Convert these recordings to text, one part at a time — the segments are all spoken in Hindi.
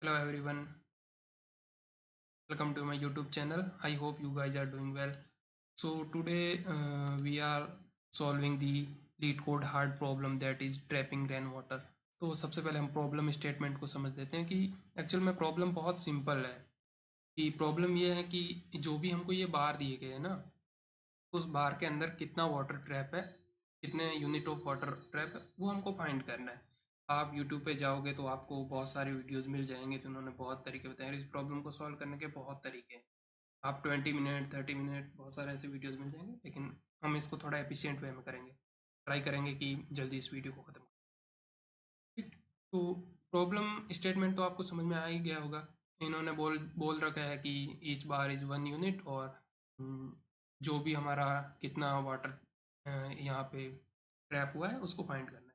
Hello everyone, welcome to my YouTube channel. I hope you guys are doing well. So today we are solving the lead code hard problem that is trapping rainwater. तो सबसे पहले हम प्रॉब्लम स्टेटमेंट को समझ लेते हैं कि एक्चुअल में प्रॉब्लम बहुत सिंपल है। कि प्रॉब्लम ये है कि जो भी हमको ये बार दिए गए हैं ना, उस बार के अंदर कितना वाटर ट्रैप है, कितने यूनिट ऑफ वाटर ट्रैप है, वो हमको फाइंड करना है। आप यूट्यूब पे जाओगे तो आपको बहुत सारे वीडियोस मिल जाएंगे, तो उन्होंने बहुत तरीके बताए हैं। इस प्रॉब्लम को सॉल्व करने के बहुत तरीके हैं। आप 20 मिनट 30 मिनट बहुत सारे ऐसे वीडियोस मिल जाएंगे, लेकिन हम इसको थोड़ा एफिशिएंट वे में करेंगे। ट्राई करेंगे कि जल्दी इस वीडियो को ख़त्म। ठीक। तो प्रॉब्लम स्टेटमेंट तो आपको समझ में आ ही गया होगा। इन्होंने बोल बोल रखा है कि ईच बार इज़ 1 यूनिट, और जो भी हमारा कितना वाटर यहाँ पे ट्रैप हुआ है उसको फाइंड करना है।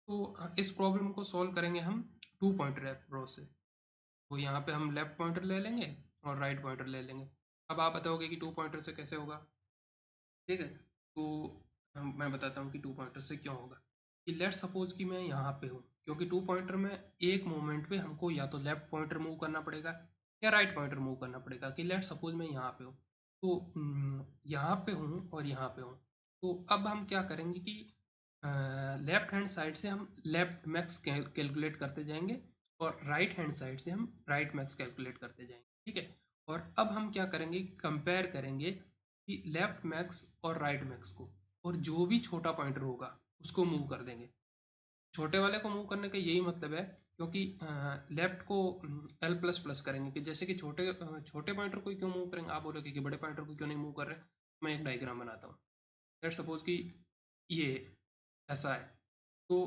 तो इस प्रॉब्लम को सॉल्व करेंगे हम 2 पॉइंटर अप्रोच से। तो यहाँ पे हम लेफ्ट पॉइंटर ले लेंगे और राइट पॉइंटर ले लेंगे। अब आप बताओगे कि 2 पॉइंटर से कैसे होगा। ठीक है। तो मैं बताता हूँ कि 2 पॉइंटर से क्यों होगा। कि लेट्स सपोज कि मैं यहाँ पे हूँ, क्योंकि 2 पॉइंटर में एक मोमेंट पे हमको या तो लेफ्ट पॉइंटर मूव करना पड़ेगा या राइट पॉइंटर मूव करना पड़ेगा। कि लेट्स सपोज मैं यहाँ पे हूँ, तो यहाँ पे हूँ और यहाँ पे हूँ। तो अब हम क्या करेंगे कि लेफ्ट हैंड साइड से हम लेफ्ट मैक्स कैलकुलेट करते जाएंगे, और राइट हैंड साइड से हम राइट मैक्स कैलकुलेट करते जाएंगे। ठीक है। और अब हम क्या करेंगे, कंपेयर करेंगे कि लेफ्ट मैक्स और राइट मैक्स को, और जो भी छोटा पॉइंटर होगा उसको मूव कर देंगे। छोटे वाले को मूव करने का यही मतलब है, क्योंकि लेफ्ट को एल प्लस प्लस करेंगे। कि जैसे कि छोटे पॉइंटर को क्यों मूव करेंगे, आप बोलोगे कि बड़े पॉइंटर को क्यों नहीं मूव कर रहे। मैं एक डायग्राम बनाता हूँ। लेट्स सपोज कि ये ऐसा है। तो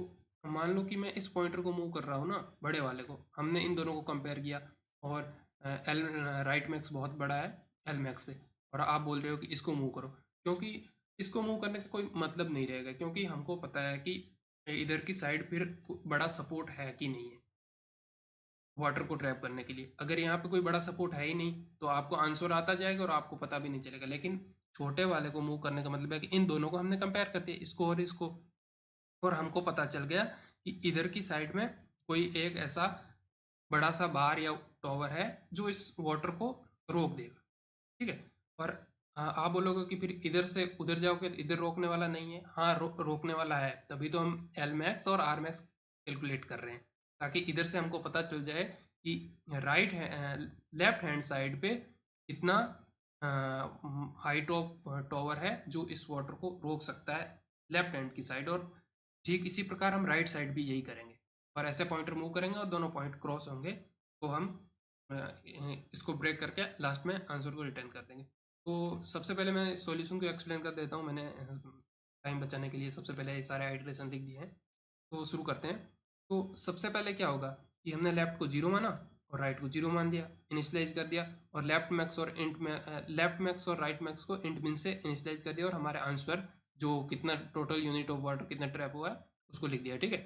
मान लो कि मैं इस पॉइंटर को मूव कर रहा हूँ ना, बड़े वाले को। हमने इन दोनों को कंपेयर किया, और एल राइट मैक्स बहुत बड़ा है एल मैक्स से, और आप बोल रहे हो कि इसको मूव करो। क्योंकि इसको मूव करने का कोई मतलब नहीं रहेगा, क्योंकि हमको पता है कि इधर की साइड फिर बड़ा सपोर्ट है कि नहीं है वाटर को ट्रैप करने के लिए। अगर यहाँ पे कोई बड़ा सपोर्ट है ही नहीं, तो आपको आंसर आता जाएगा और आपको पता भी नहीं चलेगा। लेकिन छोटे वाले को मूव करने का मतलब है कि इन दोनों को हमने कंपेयर कर दिया, इसको और इसको, और हमको पता चल गया कि इधर की साइड में कोई एक ऐसा बड़ा सा बार या टॉवर है जो इस वाटर को रोक देगा। ठीक है। और आप बोलोगे कि फिर इधर से उधर जाओगे तो इधर रोकने वाला नहीं है। हाँ, रोकने वाला है, तभी तो हम एल मैक्स और आर मैक्स कैलकुलेट कर रहे हैं, ताकि इधर से हमको पता चल जाए कि राइट लेफ्ट हैंड साइड पे कितना हाइट ऑफ टॉवर है जो इस वाटर को रोक सकता है लेफ्ट हैंड की साइड। और ठीक इसी प्रकार हम राइट साइड भी यही करेंगे, और ऐसे पॉइंटर मूव करेंगे और दोनों पॉइंट क्रॉस होंगे, तो हम इसको ब्रेक करके लास्ट में आंसर को रिटर्न कर देंगे। तो सबसे पहले मैं सॉल्यूशन को एक्सप्लेन कर देता हूँ। मैंने टाइम बचाने के लिए सबसे पहले ये सारे आइटरेशन लिख दिए हैं। तो शुरू करते हैं। तो सबसे पहले क्या होगा कि हमने लेफ्ट को जीरो माना और राइट को जीरो मान दिया, इनिशियलाइज कर दिया, और लेफ्ट मैक्स और राइट मैक्स को इंट मिन से इनिशियलाइज कर दिया, और हमारे आंसर जो कितना टोटल यूनिट ऑफ वाटर कितना ट्रैप हुआ है उसको लिख दिया। ठीक है।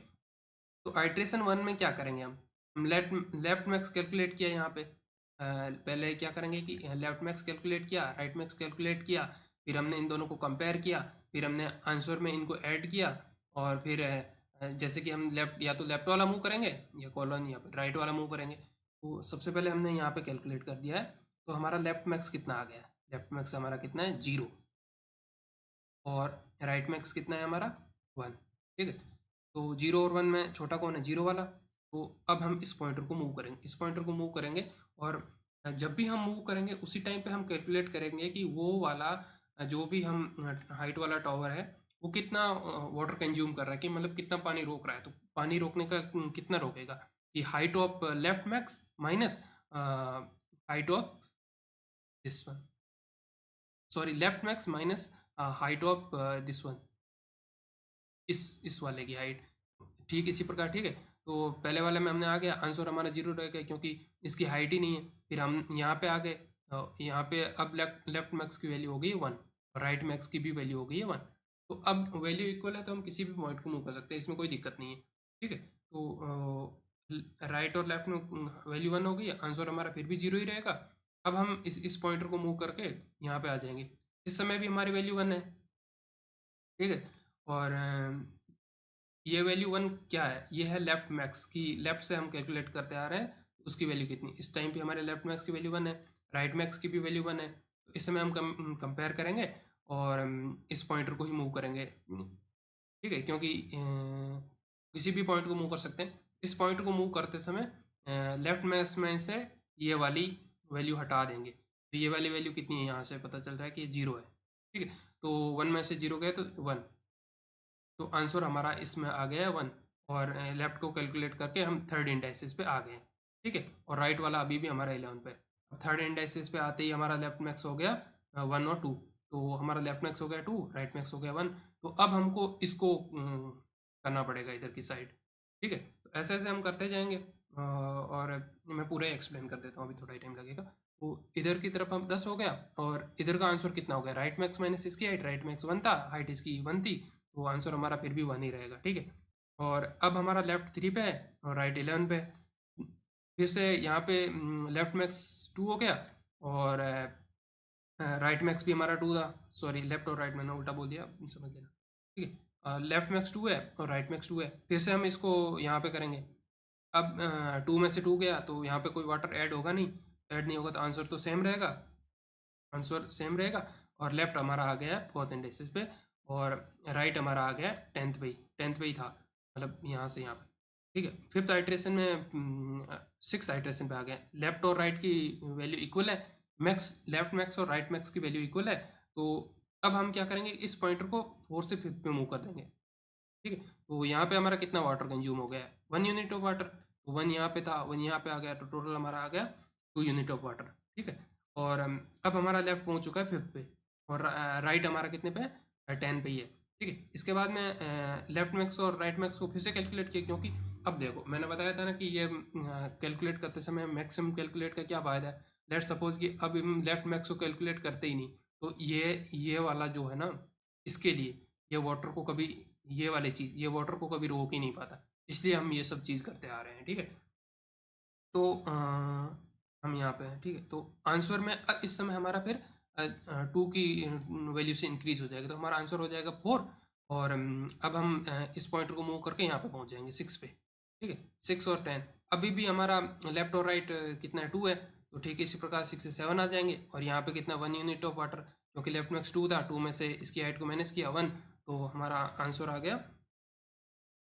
तो आइट्रेशन वन में क्या करेंगे, हम लेफ्ट मैक्स कैलकुलेट किया यहाँ पे। पहले क्या करेंगे कि लेफ्ट मैक्स कैलकुलेट किया, राइट मैक्स कैलकुलेट किया, फिर हमने इन दोनों को कंपेयर किया, फिर हमने आंसर में इनको ऐड किया, और फिर जैसे कि हम लेफ्ट या तो लेफ्ट वाला मूव करेंगे या कॉलन या राइट वाला मूव करेंगे। तो सबसे पहले हमने यहाँ पे कैलकुलेट कर दिया है। तो हमारा लेफ्ट मैक्स कितना आ गया, लेफ्ट मैक्स हमारा कितना है 0, और राइट मैक्स कितना है हमारा 1। ठीक है। तो 0 और 1 में छोटा कौन है, 0 वाला। तो अब हम इस पॉइंटर को मूव करेंगे, इस पॉइंटर को मूव करेंगे, और जब भी हम मूव करेंगे उसी टाइम पे हम कैलकुलेट करेंगे कि वो वाला जो भी हम हाइट वाला टावर है वो कितना वाटर कंज्यूम कर रहा है, कि मतलब कितना पानी रोक रहा है। तो पानी रोकने का कितना रोकेगा, कि height of left max minus height of this one, sorry left max minus height of this one, इस वाले की हाइट। ठीक इसी प्रकार। ठीक है। तो पहले वाले में हमने आ गया, आंसर हमारा 0 रह गया क्योंकि इसकी हाइट ही नहीं है। फिर हम यहाँ पे आ गए, यहाँ पे अब लेफ्ट मैक्स की वैल्यू हो गई है 1, और राइट मैक्स की भी वैल्यू हो गई है 1। तो अब वैल्यू इक्वल है, तो हम किसी भी पॉइंट को मूव कर सकते हैं, इसमें कोई दिक्कत नहीं है। ठीक है। तो राइट और लेफ्ट में वैल्यू 1 हो गई, आंसर हमारा फिर भी 0 ही रहेगा। अब हम इस पॉइंटर को मूव करके यहाँ पे आ जाएंगे। इस समय भी हमारी वैल्यू 1 है। ठीक है। और ये वैल्यू 1 क्या है, ये है लेफ्ट मैक्स की, लेफ्ट से हम कैलकुलेट करते आ रहे हैं। उसकी वैल्यू कितनी, इस टाइम पे हमारे लेफ्ट मैक्स की वैल्यू 1 है, राइट मैक्स की भी वैल्यू 1 है। तो इस समय हम कंपेयर करेंगे और इस पॉइंटर को ही मूव करेंगे, ठीक है, क्योंकि किसी भी पॉइंट को मूव कर सकते हैं। इस पॉइंट को मूव करते समय लेफ्ट मैक्स में से ये वाली वैल्यू हटा देंगे, तो ये वाली वैल्यू कितनी है, यहाँ से पता चल रहा है कि ये 0 है, ठीक है। तो 1 में से 0 गया तो 1, तो आंसर हमारा इसमें आ गया 1। और लेफ्ट को कैलकुलेट करके हम थर्ड इंडाइसिस पे आ गए, ठीक है। और राइट वाला अभी भी हमारा 11 पे। अब थर्ड इंडाइसिस पे आते ही हमारा लेफ्ट मैक्स हो गया 1 और 2, तो हमारा लेफ्ट मैक्स हो गया 2, राइट मैक्स हो गया 1। तो अब हमको इसको करना पड़ेगा इधर की साइड, ठीक है। तो ऐसे ऐसे हम करते जाएंगे और मैं पूरा एक्सप्लेन कर देता हूँ, अभी थोड़ा ही टाइम लगेगा। तो इधर की तरफ हम 10 हो गया, और इधर का आंसर कितना हो गया, राइट मैक्स माइनस इसकी हाइट, राइट मैक्स 1 था, हाइट इसकी 1 थी, तो आंसर हमारा फिर भी 1 ही रहेगा, ठीक है। और अब हमारा लेफ्ट 3 पे है और राइट 11 पे है। फिर से यहाँ पे लेफ्ट मैक्स 2 हो गया, और राइट मैक्स भी हमारा 2 था, सॉरी लेफ्ट और राइट मैंने उल्टा बोल दिया, समझ लेना, ठीक है। लेफ्ट मैक्स 2 है और राइट मैक्स 2 है। फिर से हम इसको यहाँ पे करेंगे। अब 2 में से 2 गया तो यहाँ पे कोई वाटर ऐड होगा नहीं, ऐड नहीं होगा तो आंसर तो सेम रहेगा, आंसर सेम रहेगा। और लेफ्ट हमारा आ गया फोर्थ इंडेक्सिस पे, और राइट हमारा आ गया 10th पे ही, 10th पे ही था, मतलब यहाँ से यहाँ पे, ठीक है। फिफ्थ आइट्रेशन में 6th आइट्रेशन पे आ गया, लेफ्ट और राइट की वैल्यू इक्वल है, मैक्स लेफ्ट मैक्स और राइट मैक्स की वैल्यू इक्वल है। तो अब हम क्या करेंगे, इस पॉइंटर को 4 से 5th पे मूव कर देंगे, ठीक है। तो यहाँ पे हमारा कितना वाटर कंज्यूम हो गया है, 1 यूनिट ऑफ वाटर, तो 1 यहाँ पे था, 1 यहाँ पे आ गया, तो टोटल हमारा आ गया 2 यूनिट ऑफ वाटर, ठीक है। और अब हमारा लेफ्ट पहुँच चुका है 5th पे, और राइट हमारा कितने पे है, 10 पे ही है, ठीक है। इसके बाद में लेफ्ट मैक्स और राइट मैक्स को फिर से कैलकुलेट किया, क्योंकि अब देखो मैंने बताया था ना कि ये कैलकुलेट करते समय मैक्सिमम कैलकुलेट का क्या फ़ायदा है। लेट सपोज कि अब हम लेफ्ट मैक्स को कैलकुलेट करते ही नहीं, तो ये वाला जो है ना, इसके लिए ये वाटर को कभी, ये वाली चीज़ ये वाटर को कभी रोक ही नहीं पाता, इसलिए हम ये सब चीज़ करते आ रहे हैं, ठीक है। तो हम यहाँ पे हैं, ठीक है। तो आंसर में इस समय हमारा फिर 2 की वैल्यू से इंक्रीज हो जाएगा, तो हमारा आंसर हो जाएगा 4। और अब हम इस पॉइंटर को मूव करके यहाँ पे पहुँच जाएंगे 6 पे, ठीक है। 6 और 10 अभी भी हमारा लेफ्ट और राइट कितना है, 2 है, तो ठीक है, इसी प्रकार 6 से 7 आ जाएंगे। और यहाँ पे कितना 1 यूनिट ऑफ वाटर, क्योंकि लेफ्ट मैक्स 2 था, 2 में से इसकी हाइट को माइनस किया 1, तो हमारा आंसर आ गया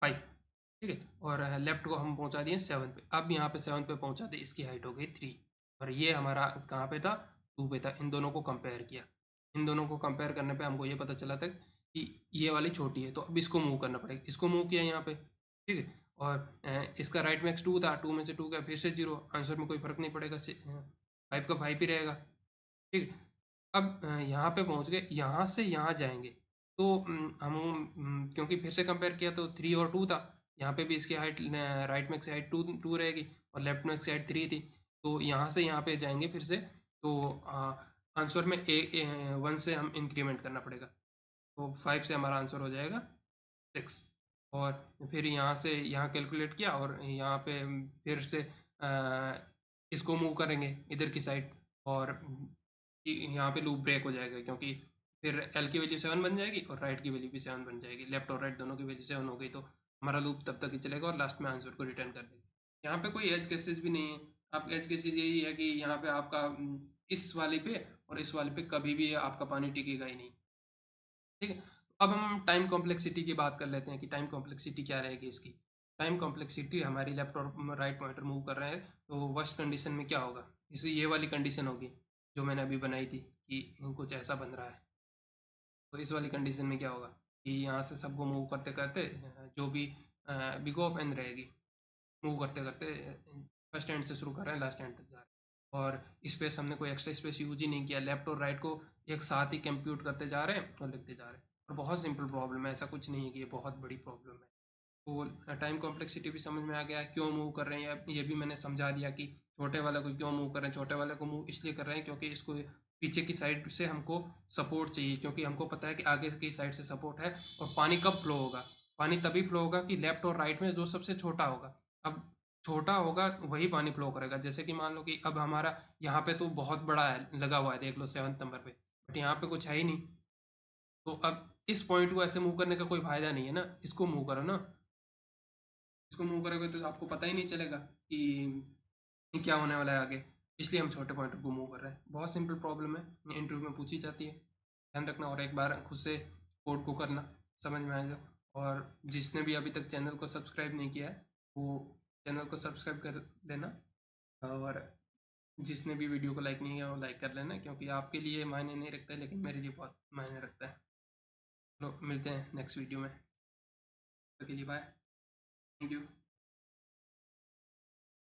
5, ठीक है। और लेफ्ट को हम पहुंचा दिए 7 पे, अब यहाँ पे 7 पे पहुंचा दिए, इसकी हाइट हो गई 3, और ये हमारा कहाँ पे था, 2 पे था। इन दोनों को कंपेयर किया, इन दोनों को कंपेयर करने पे हमको ये पता चला था कि ये वाली छोटी है, तो अब इसको मूव करना पड़ेगा, इसको मूव किया यहाँ पे, ठीक है। और इसका राइट मैक्स 2 था, 2 में से 2 गया, फिर से 0, आंसर में कोई फर्क नहीं पड़ेगा, 5 का 5 ही रहेगा, ठीक है। अब यहाँ पे पहुँच गए, यहाँ से यहाँ जाएंगे, तो हम क्योंकि फिर से कंपेयर किया तो 3 और 2 था, यहाँ पे भी इसकी हाइट राइट मैक्स हाइट 2 रहेगी, और लेफ्ट मैक्स हाइट 3 थी, तो यहाँ से यहाँ पे जाएंगे फिर से, तो आंसर में 1 से हम इंक्रीमेंट करना पड़ेगा, तो 5 से हमारा आंसर हो जाएगा 6। और फिर यहाँ से यहाँ कैलकुलेट किया, और यहाँ पे फिर से इसको मूव करेंगे इधर की साइड, और यहाँ पे लूप ब्रेक हो जाएगा, क्योंकि फिर एल की वैल्यू 7 बन जाएगी और राइट की वैल्यू भी 7 बन जाएगी, लेफ्ट और राइट दोनों की वैल्यू 7 हो गई, तो हमारा लूप तब तक ही चलेगा और लास्ट में आंसर को रिटर्न कर देगा। यहाँ पे कोई एज केसेस भी नहीं है, आप एज केसेस यही है कि यहाँ पे आपका इस वाले पे और इस वाले पे कभी भी आपका पानी टिकेगा ही नहीं, ठीक है। अब हम टाइम कॉम्प्लेक्सिटी की बात कर लेते हैं कि टाइम कॉम्प्लेक्सिटी क्या रहेगी इसकी। टाइम कॉम्प्लेक्सिटी, हमारी लेफ्ट और राइट पॉइंटर मूव कर रहे हैं, तो वर्स्ट कंडीशन में क्या होगा, इसे ये वाली कंडीशन होगी जो मैंने अभी बनाई थी कि कुछ ऐसा बन रहा है, तो इस वाली कंडीशन में क्या होगा कि यहाँ से सबको मूव करते करते जो भी बिग ऑफ एन रहेगी, मूव करते करते फर्स्ट एंड से शुरू कर रहे हैं, लास्ट एंड तक जा रहे हैं, और स्पेस हमने कोई एक्स्ट्रा स्पेस यूज ही नहीं किया, लेफ्ट और राइट को एक साथ ही कंप्यूट करते जा रहे हैं और लिखते जा रहे हैं। और बहुत सिंपल प्रॉब्लम है, ऐसा कुछ नहीं है कि ये बहुत बड़ी प्रॉब्लम है। तो टाइम कॉम्प्लेक्सिटी भी समझ में आ गया, क्यों मूव कर रहे हैं, ये भी मैंने समझा दिया कि छोटे वाले को क्यों मूव कर रहे हैं। छोटे वाले को मूव इसलिए कर रहे हैं क्योंकि इसको पीछे की साइड से हमको सपोर्ट चाहिए, क्योंकि हमको पता है कि आगे की साइड से सपोर्ट है। और पानी कब फ्लो होगा, पानी तभी फ्लो होगा कि लेफ्ट और राइट में जो सबसे छोटा होगा, अब छोटा होगा वही पानी फ्लो करेगा। जैसे कि मान लो कि अब हमारा यहाँ पे तो बहुत बड़ा है, लगा हुआ है, देख लो 7 नंबर पे, बट यहाँ पे कुछ है ही नहीं, तो अब इस पॉइंट को ऐसे मूव करने का कोई फायदा नहीं है ना, इसको मूव करो ना, इसको मूव करोगे तो आपको पता ही नहीं चलेगा कि क्या होने वाला है आगे, इसलिए हम छोटे पॉइंटर को मूव कर रहे हैं। बहुत सिंपल प्रॉब्लम है, इंटरव्यू में पूछी जाती है, ध्यान रखना और एक बार खुद से कोड को करना, समझ में आए तो। और जिसने भी अभी तक चैनल को सब्सक्राइब नहीं किया है वो चैनल को सब्सक्राइब कर लेना, और जिसने भी वीडियो को लाइक नहीं किया वो लाइक कर लेना, क्योंकि आपके लिए मायने नहीं रखता है लेकिन मेरे लिए बहुत मायने रखता है। चलो मिलते हैं नेक्स्ट वीडियो में, तब तक के लिए बाय, थैंक यू।